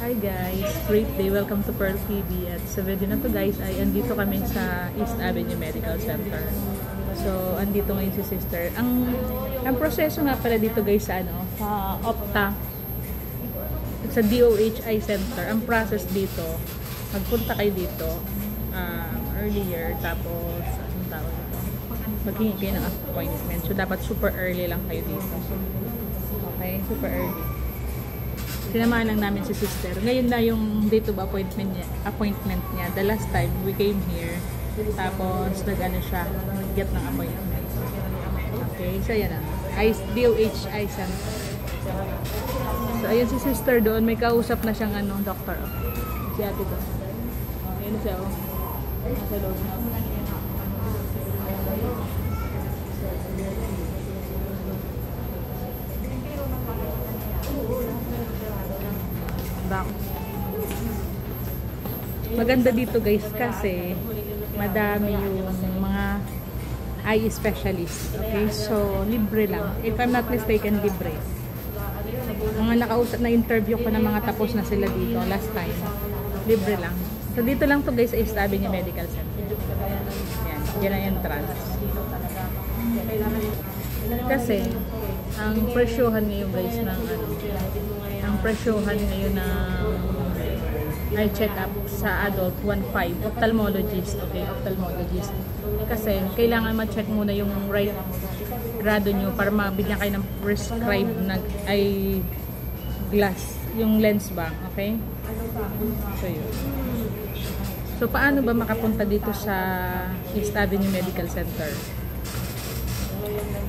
Hi guys, great day. Welcome to Pearl TV. At sa video na to guys ay andito kami sa East Avenue Medical Center. So, andito ngayon si sister. Ang proseso nga pala dito guys sa Opta, sa DOHI Center. Ang process dito, magpunta kayo dito earlier, tapos anong tawag ito? Maghingi kayo ng appointment. So, dapat super early lang kayo dito. Okay, super early. Sinamahan lang namin si sister. Ngayon na yung date of appointment niya. The last time we came here, tapos nag-ano siya, nag-get ng appointment. Okay, so yan na. DOHI Center. So ayun si sister doon, may kausap na siyang doctor. Si ate to. Ayun siya oh. Nasa loob na. Maganda dito guys kasi madami yung mga eye specialist. Okay, so libre lang. If I'm not mistaken, libre. Mga nakausap na interview ko na mga tapos na sila dito last time. Libre lang. So dito lang to guys sa East Avenue Medical Center. Yan ang entrance. Kasi ang presyohan ngayon guys ng ang presyohan ngayon ng eye check-up sa adult 1.5 ophthalmologist. Okay, ophthalmologist. Kasi kailangan ma-check muna yung right grado nyo para mabigyan kayo ng prescribed na eye glass, yung lens ba, okay? So yun. So paano ba makapunta dito sa East Avenue Medical Center?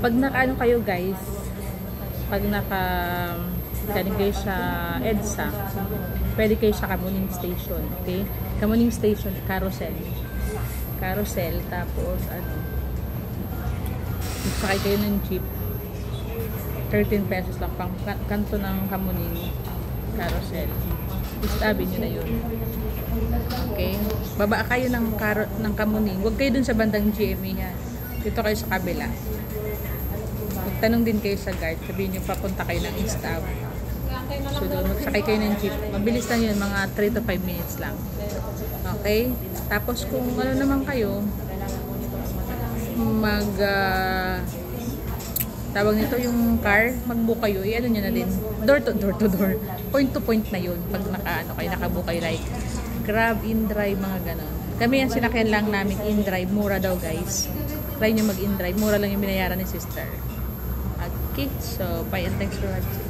Pag nakaano kayo guys, pag galing kayo sa EDSA, pwede kayo sa Kamuning Station, okay? Kamuning Station, Carousel, tapos sakay kayo ng jeep, 13 pesos lang, pang kanto ng Kamuning Carousel, East Avenue na yun. Okay? Baba kayo ng Kamuning, huwag kayo dun sa bandang GMA ha. Dito kayo sa kabila. Magtanong din kayo sa guard, sabihin nyo papunta kayo ng East Avenue. So doon, magsakay kayo ng jeep. Mabilis lang yun, mga 3 to 5 minutes lang. Okay? Tapos kung ano naman kayo, tawag nito yung car, mag-book kayo, i-ano nyo na din. Door to door. Point to point na yun. Pag nakabook kayo like Grab, InDrive, mga ganon. Kami ang sinakyan lang namin InDrive. Mura daw guys. Try nyo mag-InDrive. Mura lang yung binayaran ni sister. Okay, so bye and thanks for watching.